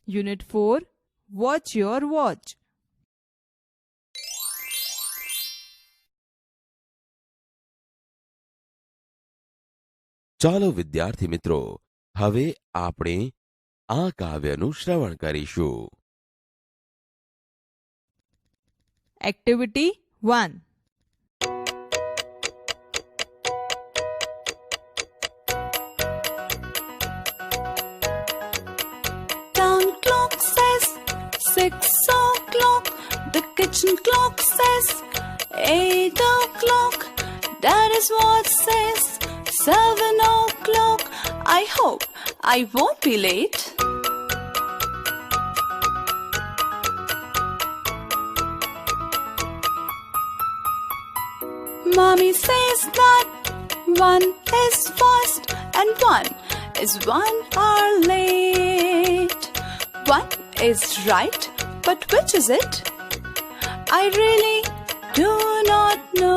Unit 4. Watch your watch. ચાલો વિદ્યાર્થી મિત્રો, હવે આપણે આ કાવ્યનું શ્રવણ કરીશું. Activity 1. Town clock says 6 o'clock. The kitchen clock says 8 o'clock. Daddy's watch says 7 o'clock. I hope I won't be late. Mommy says that 1 is fast and 1 is 1 hour late. 1 is right, but which is it? I really do not know.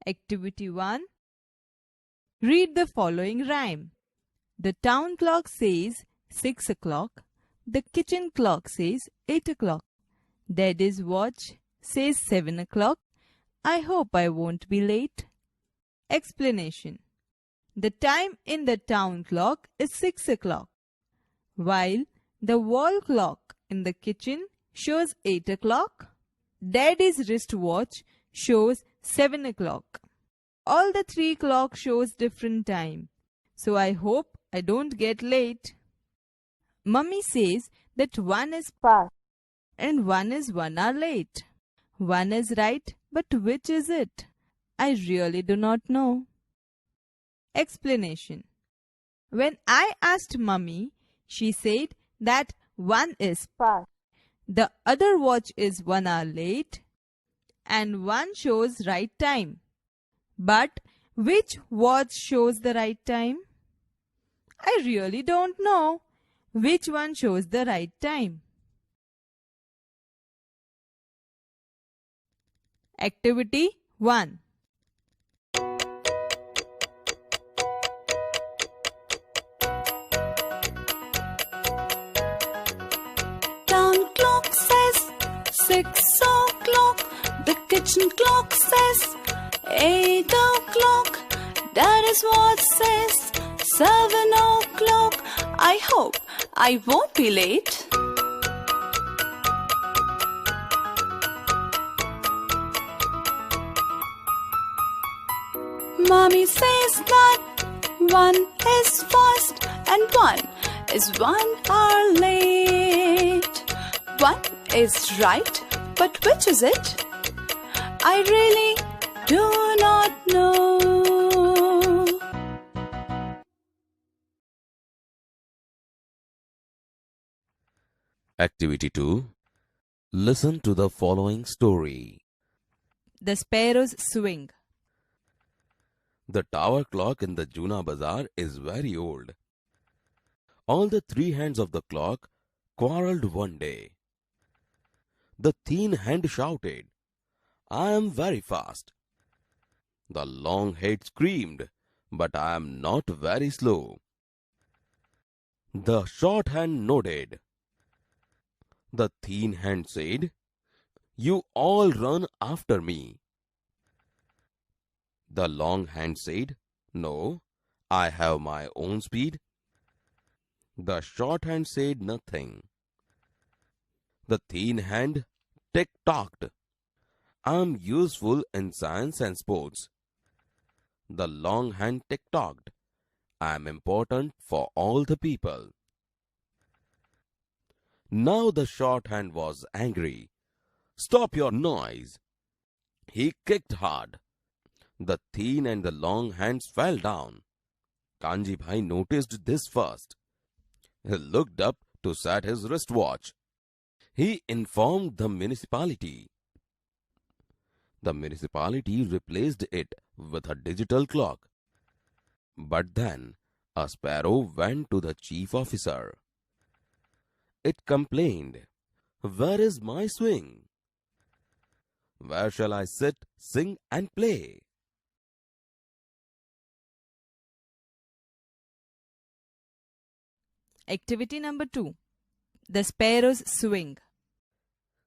Activity 1. Read the following rhyme. The town clock says 6 o'clock. The kitchen clock says 8 o'clock. Daddy's watch says 7 o'clock. I hope I won't be late. Explanation. The time in the town clock is 6 o'clock, while the wall clock in the kitchen shows 8 o'clock. Daddy's wristwatch shows 7 o'clock. All the 3 clocks shows different time, so I hope I don't get late. Mummy says that 1 is fast and 1 is 1 hour late. 1 is right, but which is it? I really do not know. Explanation. When I asked Mummy, she said that 1 is fast. The other watch is 1 hour late and 1 shows right time. But which watch shows the right time? I really don't know which one shows the right time. Activity 1. Town clock says 6 o'clock. The kitchen clock says 8 o'clock. Daddy's watch says 7 o'clock. I hope I won't be late. Mommy says that 1 is fast and 1 is 1 hour late. 1 is right, but which is it? I really do not know. Activity 2. Listen to the following story. The sparrows swing. The tower clock in the Juna Bazaar is very old. All the 3 hands of the clock quarreled one day. The thin hand shouted, "I am very fast." The long head screamed, "But I am not very slow." The short hand nodded. The thin hand said, "You all run after me." The long hand said, "No, I have my own speed." The short hand said nothing. The thin hand tick-tocked, "I am useful in science and sports." The long hand tick-tocked, "I am important for all the people." Now the short hand was angry. "Stop your noise." He kicked hard. The thin and the long hands fell down. Kanji Bhai noticed this first. He looked up to set his wristwatch. He informed the municipality. The municipality replaced it with a digital clock. But then a sparrow went to the chief officer. It complained, "Where is my swing? Where shall I sit, sing and play?" Activity number 2. The Sparrows Swing.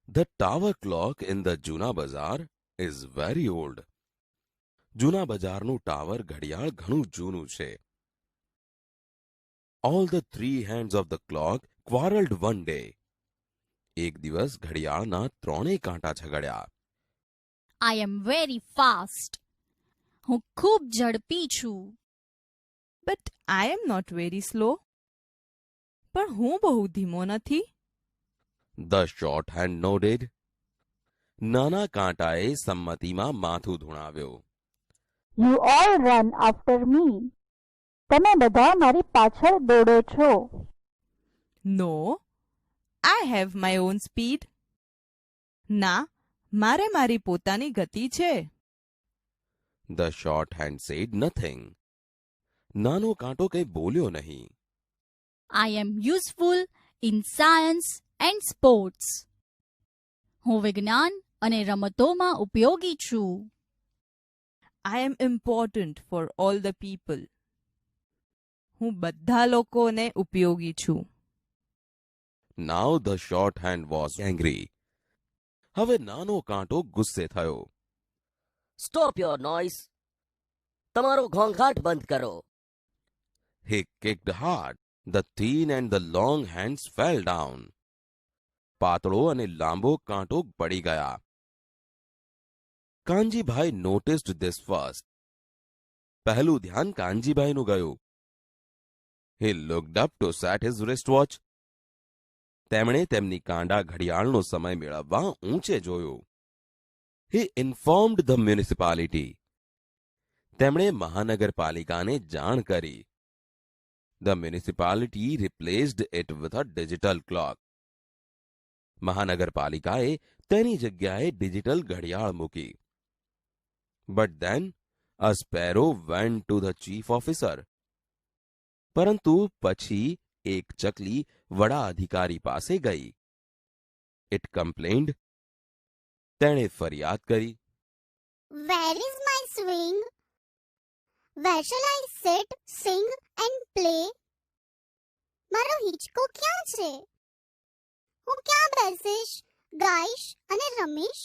The tower clock in the Juna Bazaar is very old. જૂના બજારનું tower ઘડિયાળ ઘણું જૂનું છે. All the three hands of the clock quarreled one day. એક દિવસ ઘડિયાળના ત્રણેય કાંટા ઝઘડ્યા. I am very fast. હું ખૂબ ઝડપી છું. But I am not very slow. પણ હું બહુ ધીમો નથી. The short hand nodded. નાના કાંટાએ સંમતિમાં માથું ધુણાવ્યો. You all run after me. તમે બધા મારી પાછળ દોડો છો. No, I have my own speed. ના, મારે મારી પોતાની ગતિ છે. The short hand said nothing. નાનો કાંટો કંઈ બોલ્યો નહીં. I am useful in science and sports. હું વિજ્ઞાન અને રમતોમાં ઉપયોગી છું. I am important for all the people. હું બધા લોકોને ઉપયોગી છું. Now the short hand was angry. હવે નાનો કાંટો ગુસ્સે થયો. Stop your noise. તમારો ઘોંઘાટ બંધ કરો. He kicked hard. The thin and the long hands fell down. પાતળો અને લાંબો કાંટો પડી ગયા. Kanjibhai noticed this first. પહેલું ધ્યાન કાનજીભાઈનું ગયું. He looked up to set his wristwatch. તેમણે તેમની કાંડા ઘડિયાળનો સમય મેળવવા ઊંચે જોયું. He informed the municipality. તેમણે મહાનગરપાલિકાને જાણ કરી. The municipality replaced it with a digital clock. મહાનગરપાલિકાએ તેની જગ્યાએ ડિજિટલ ઘડિયાળ મૂકી. But then a sparrow went to the chief officer. પરંતુ પછી એક ચકલી વડા અધિકારી પાસે ગઈ. It complained. તેણે ફરિયાદ કરી. Where is my swing? Where shall I sit, sing and play? મારો હિંચકો ક્યાં છે? હું ક્યાં બેસીશ, ગાઈશ અને રમીશ?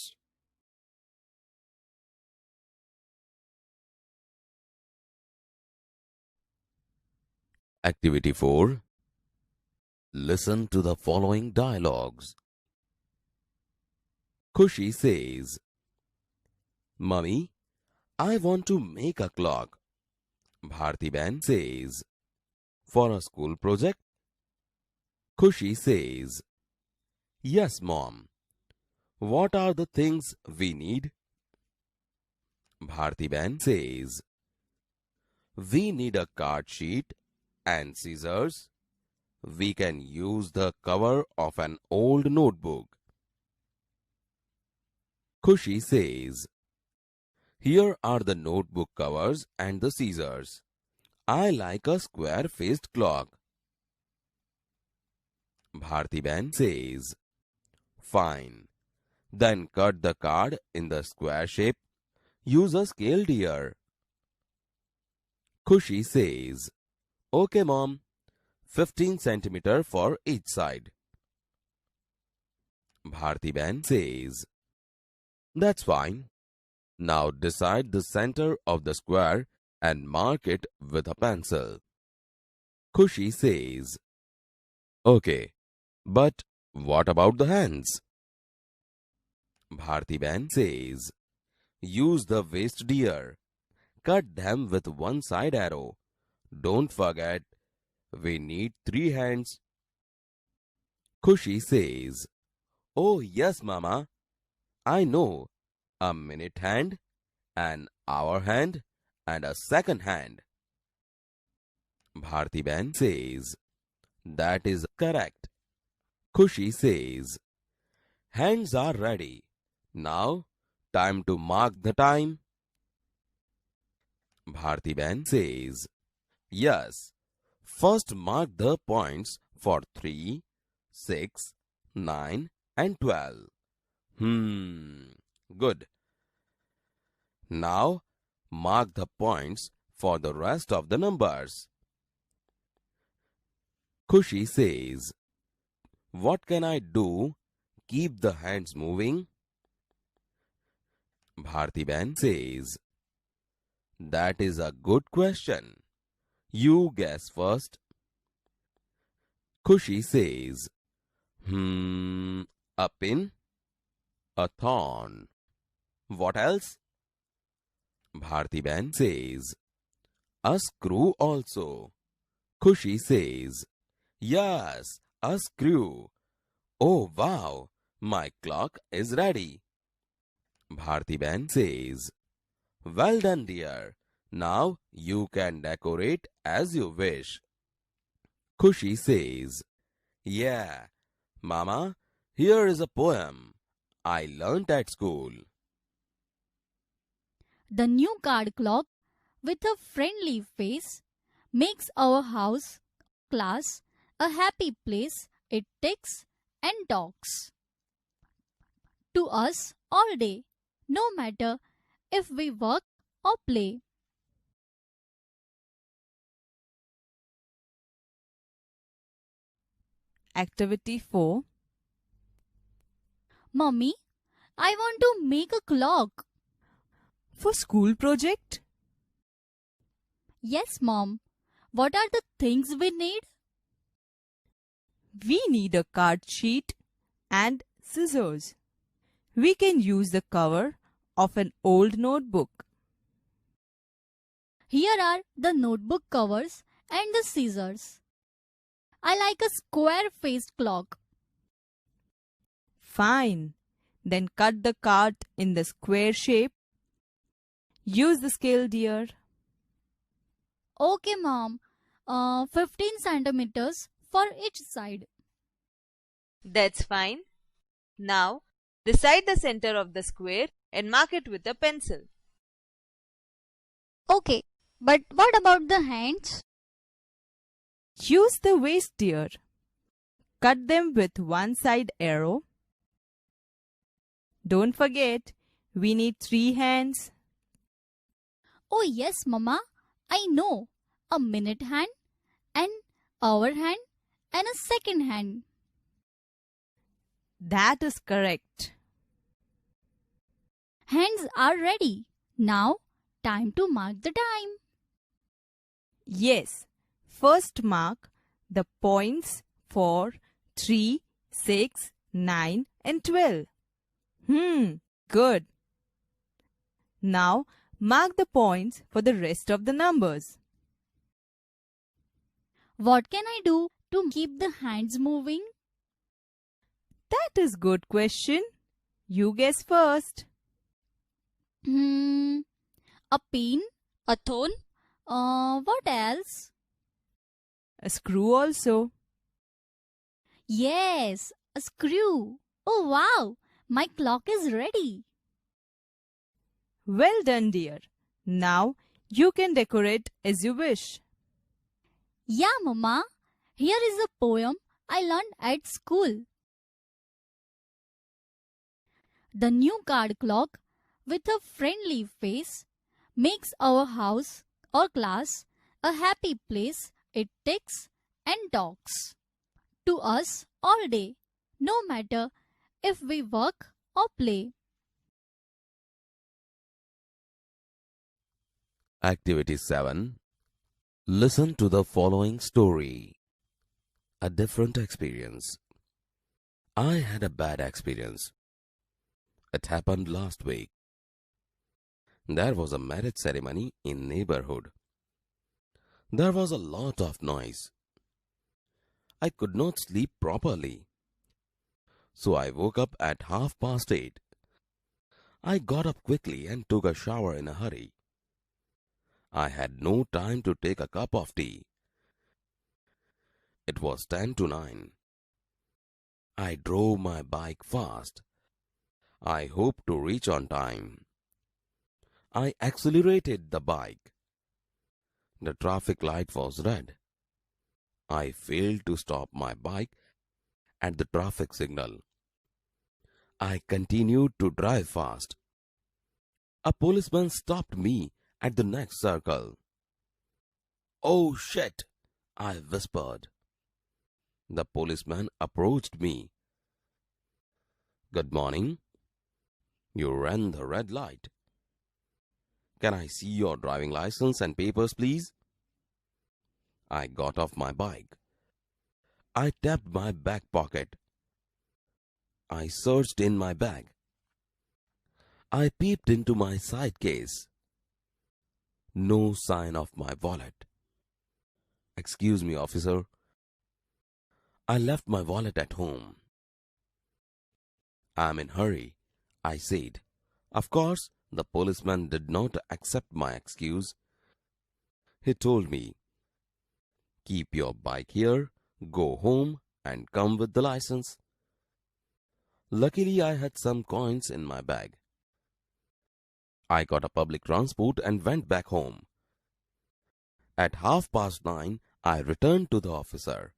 Activity 4. Listen to the following dialogues. Khushi says, Mummy, I want to make a clock. Bharti Ben says, for a school project? Khushi says, yes, Mom. What are the things we need? Bharti Ben says, we need a card sheet and scissors. We can use the cover of an old notebook. Khushi says, here are the notebook covers and the scissors. I like a square-faced clock. Bharti Ben says, fine. Then cut the card in the square shape. Use a scale, dear. Khushi says, okay, Mom. 15 centimeters for each side. Bharti Ben says, that's fine. Now decide the center of the square and mark it with a pencil. Khushi says, okay, but what about the hands? Bharti Ben says, use the waist, dear. Cut them with one side arrow. Don't forget, we need 3 hands. Khushi says, oh yes, Mama. I know. A minute hand, an hour hand, and a second hand. Bharti Ben says, that is correct. Khushi says, hands are ready. Now, time to mark the time. Bharti Ben says, yes. First mark the points for 3, 6, 9 and 12. Good. Now, mark the points for the rest of the numbers. Khushi says, "What can I do? Keep the hands moving?" Bharti says, "That is a good question. You guess first." Khushi says, A pin? A thorn. What else?" Bharti says, "A screw also." Khushi says, "Yes, a screw. Oh wow, my clock is ready." Bharti says, "Well done, dear. Now you can decorate as you wish." Khushi says, "Yeah, Mama, here is a poem I learnt at school." The new card clock with a friendly face makes our house, class, a happy place. It ticks and talks to us all day, no matter if we work or play. Activity 4. Mummy, I want to make a clock. For school project? Yes, Mom. What are the things we need? We need a card sheet and scissors. We can use the cover of an old notebook. Here are the notebook covers and the scissors. I like a square-faced clock. Fine. Then cut the card in the square shape. Use the scale, dear. Okay, Mom. 15 centimeters for each side. That's fine. Now, decide the center of the square and mark it with a pencil. Okay, but what about the hands? Use the waist, dear. Cut them with one side arrow. Don't forget, we need 3 hands. Oh yes, Mama. I know. A minute hand, an hour hand, and a second hand. That is correct. Hands are ready. Now, time to mark the time. Yes. First mark the points for 3, 6, 9 and 12. Good. Now mark the points for the rest of the numbers. What can I do to keep the hands moving? That is good question. You guess first. A pin, a thorn. What else? A screw also. Yes, a screw. Oh wow, my clock is ready. Well done, dear. Now you can decorate as you wish. Yeah, Mama. Here is a poem I learned at school. The new card clock with a friendly face makes our house or class a happy place. It ticks and talks to us all day, no matter if we work or play. Activity 7. Listen to the following story. A different experience. I had a bad experience. It happened last week. There was a marriage ceremony in neighborhood. There was a lot of noise. I could not sleep properly. So I woke up at 8:30. I got up quickly and took a shower in a hurry. I had no time to take a cup of tea. It was 10 to 9. I drove my bike fast. I hoped to reach on time. I accelerated the bike. The traffic light was red. I failed to stop my bike at the traffic signal. I continued to drive fast. A policeman stopped me at the next circle. "Oh shit," I whispered. The policeman approached me. Good morning. You ran the red light. Can I see your driving license and papers, please? I got off my bike. I tapped my back pocket. I searched in my bag. I peeped into my side case. No sign of my wallet. Excuse me, officer. I left my wallet at home. I'm in a hurry, I said. Of course, the policeman did not accept my excuse. He told me, keep your bike here, go home and come with the license. Luckily, I had some coins in my bag. I got a public transport and went back home. At 9:30, I returned to the officer.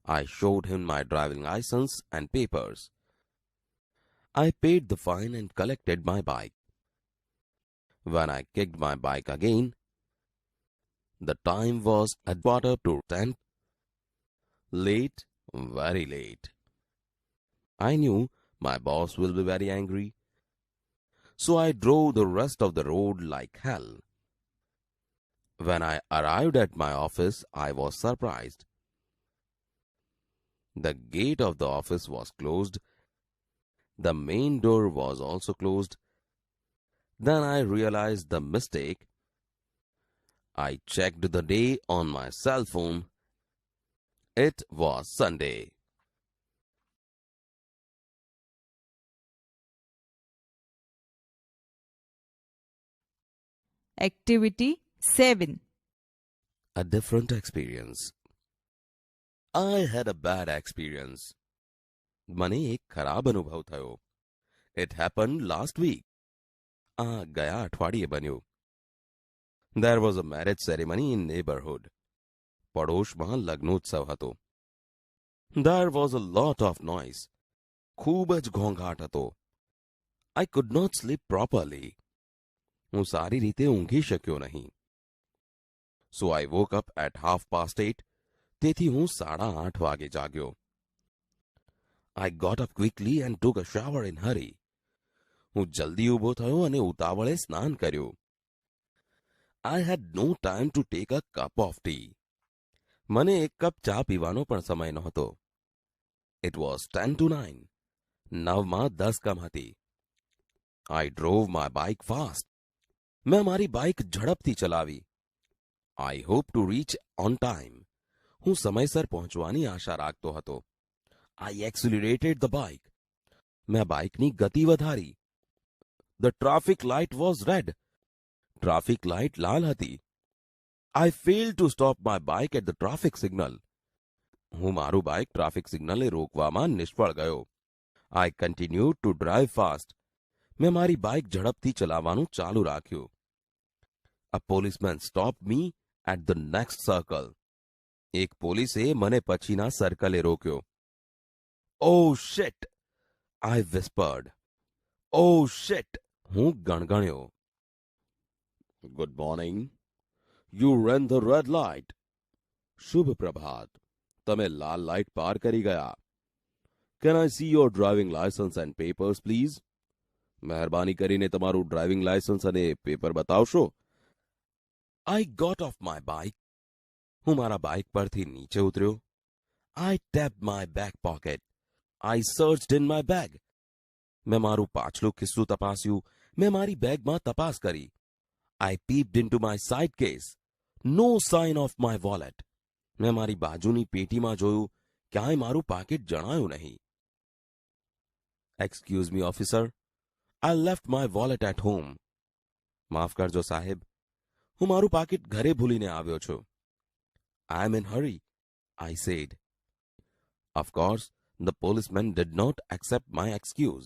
I showed him my driving license and papers. I paid the fine and collected my bike. When I kicked my bike again, the time was 9:45. Late, very late. I knew my boss will be very angry, so I drove the rest of the road like hell. When I arrived at my office, I was surprised. The gate of the office was closed. The main door was also closed. Then I realized the mistake. I checked the day on my cell phone. It was Sunday. Activity 7. A different experience. I had a bad experience. મને એક ખરાબ અનુભવ થયો. It happened last week. ગયા અઠવાડિયે બન્યું. There was a marriage ceremony in neighborhood. પડોશમાં લગ્નોત્સવ હતો. There was a lot of noise. ખૂબ જ ઘોંઘાટ હતો. I could not sleep properly. હું સારી રીતે ઊંઘી શક્યો નહીં. So I woke up at 8:30. તેથી હું 8:30 વાગે જાગ્યો. I got up quickly and took a shower in hurry. હું જલ્દી ઊભો થયો અને ઉતાવળે સ્નાન કર્યું. I had no time to take a cup of tea. મને એક કપ ચા પીવાનો પણ સમય નહોતો. It was 8:50. 9:10 કમ હતી. I drove my bike fast. મેં મારી બાઇક ઝડપથી ચલાવી. I hope to reach on time. હું સમયસર પહોંચવાની આશા રાખતો હતો. I accelerated the bike. મેં બાઇકની ગતિ વધારી. The traffic light was red. Traffic light લાલ હતી. I failed to stop my bike at the traffic signal. હું મારું બાઇક ટ્રાફિક સિગ્નલે રોકવામાં નિષ્ફળ ગયો. I continued to drive fast. મેં મારી બાઇક ઝડપથી ચલાવવાનું ચાલુ રાખ્યું. A policeman stopped me at the next circle. એક પોલીસે મને પછીના સર્કલે રોક્યો. Oh shit! I whispered. Oh shit! હું ગણગણ્યો. Good morning. You ran the red light. શુભ પ્રભાત. તમે લાલ લાઇટ પાર કરી ગયા. Can I see your driving license and papers, please? મહેરબાની કરીને તમારું ડ્રાઇવિંગ લાયસન્સ અને પેપર બતાવશો. I got off my bike. હું મારા બાઇક પરથી નીચે ઉતર્યો. I tapped my back pocket. I searched in my bag. મેં મારું પાછલું ખિસ્સું તપાસ્યું. મેં મારી બેગમાં તપાસ કરી. I peeped into my side case. No sign of my wallet. મેં મારી બાજુની પેટીમાં જોયું. ક્યાંય મારું પાકીટ જણાયું નહીં. Excuse me, officer. I left my wallet at home. માફ કરજો સાહેબ. હું મારું પાકીટ ઘરે ભૂલીને આવ્યો છું. I am in hurry, I said. Of course, the policeman did not accept my excuse.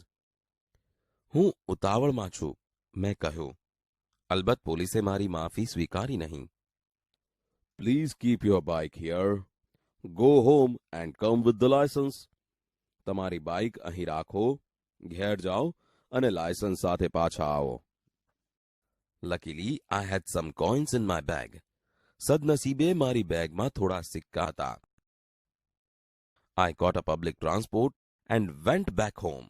હું ઉતાવળમાં છું, મેં કહ્યું. અલબત્ત પોલીસે મારી માફી સ્વીકારી નહીં. Please keep your bike here. Go home and come with the license. તમારી બાઇક અહીં રાખો, ઘેર જાઓ અને લાયસન્સ સાથે પાછા આવો. Luckily, I had some coins in my bag. સદનસીબે મારી બેગમાં થોડા સિક્કા હતા. I caught a public transport and went back home.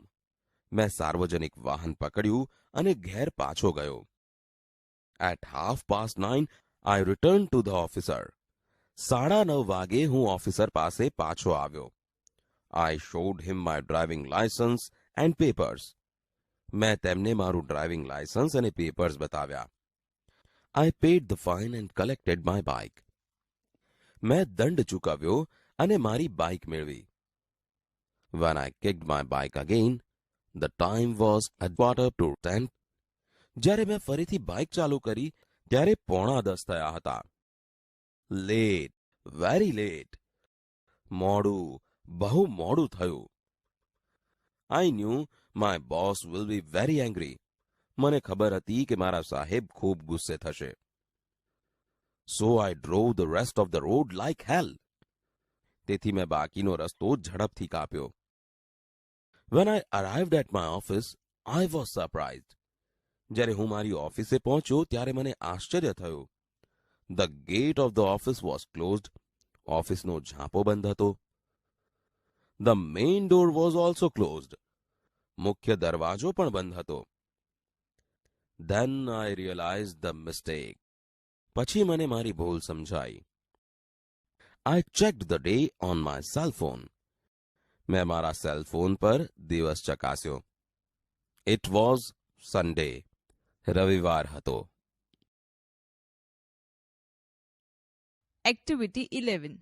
मैं सार्वजनिक वाहन पकड़્યું અને ઘેર પાછો ગયો. At 9:30, I returned to the officer. 9:30 વાગે હું ઓફિસર પાસે પાછો આવ્યો. I showed him my driving license and papers. मैं તેમને મારું ડ્રાઇવિંગ લાયસન્સ અને પેપર્સ બતાવ્યા. I paid the fine and collected my bike. मैं દંડ ચૂકવ્યો અને મારી બાઇક મેળવી. When I kicked my bike again, the time was 9:45. જ્યારે મેં ફરીથી બાઇક ચાલુ કરી ત્યારે 9:45 થયા હતા. Late, very late. મોડું, બહુ મોડું થયું. I knew my boss will be very angry. મને ખબર હતી કે મારા સાહેબ ખૂબ ગુસ્સે થશે. So I drove the rest of the road like hell. તેથી મેં બાકીનો રસ્તો ઝડપથી કાપ્યો. When I arrived at my office, I was surprised. જ્યારે હું મારી ઓફિસે પહોંચ્યો ત્યારે મને આશ્ચર્ય થયું. The gate of the office was closed. ઓફિસનો ઝાંપો બંધ હતો. The main door was also closed. મુખ્ય દરવાજો પણ બંધ હતો. Then I realized the mistake. પછી મને મારી ભૂલ સમજાઈ. I checked the day on my cell phone. मैं મારા સેલ ફોન પર દિવસ ચકાસ્યો. It was Sunday. રવિવાર હતો. Activity 11.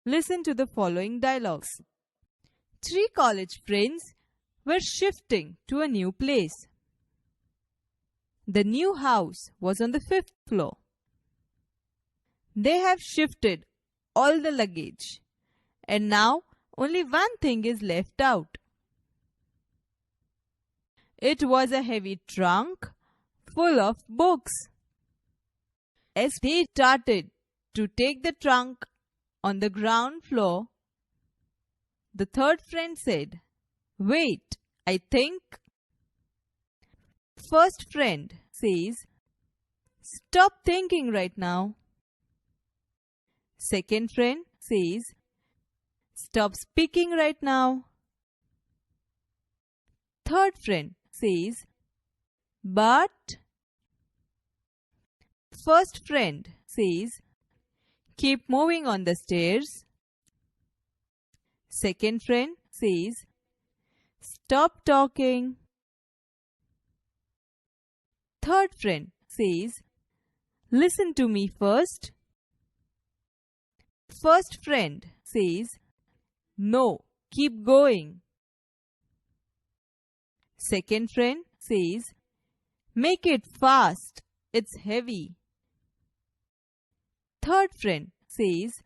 Listen to the following dialogues. 3 college friends were shifting to a new place. The new house was on the 5th floor. They have shifted all the luggage, and now only one thing is left out. It was a heavy trunk full of books. As they started to take the trunk on the ground floor, the third friend said, "Wait, I think." First friend says, "Stop thinking right now." Second friend says, "Stop speaking right now." Third friend says, "But." First friend says, "Keep moving on the stairs." Second friend says, "Stop talking." Third friend says, "Listen to me first." First friend says, "No, keep going." Second friend says, "Make it fast, it's heavy." Third friend says,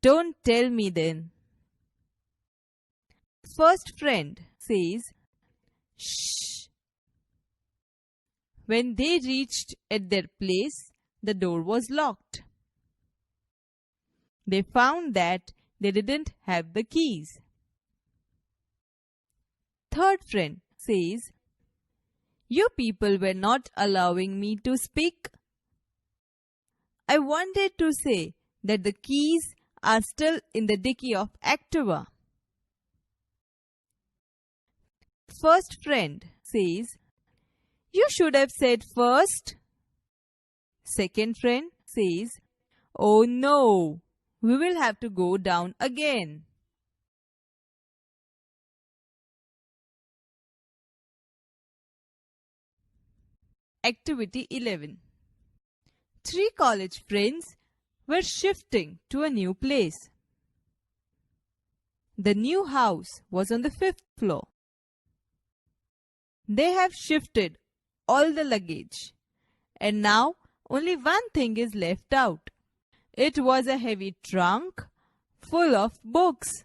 "Don't tell me then." First friend says, "Shh." When they reached at their place, the door was locked. They found that they didn't have the keys. Third friend says, "You people were not allowing me to speak. I wanted to say that the keys are still in the dicky of Activa." First friend says, "You should have said first." Second friend says, "Oh no, we will have to go down again." Activity 11. 3 college friends were shifting to a new place. The new house was on the 5th floor. They have shifted all the luggage, and now only one thing is left out. It was a heavy trunk full of books.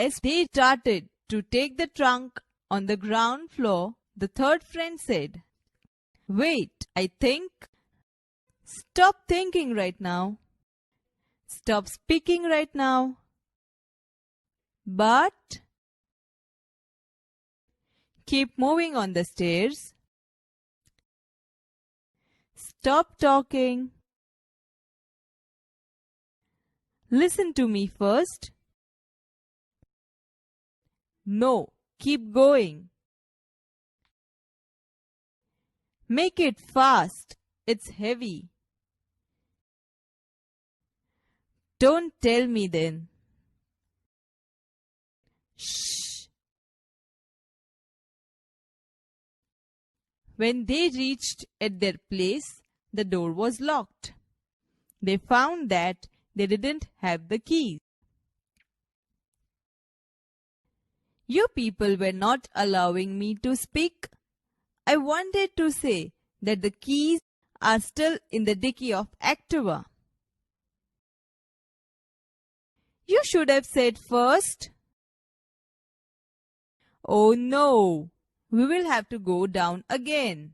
As they started to take the trunk on the ground floor, the third friend said, "Wait, I think." Stop thinking right now. Stop speaking right now. But keep moving on the stairs. Stop talking. Listen to me first. No, keep going. Make it fast. It's heavy. Don't tell me then. Shh. When they reached at their place, the door was locked. They found that they didn't have the keys. You people were not allowing me to speak. I wanted to say that the keys are still in the dicky of Activa. You should have said first. Oh no, we will have to go down again.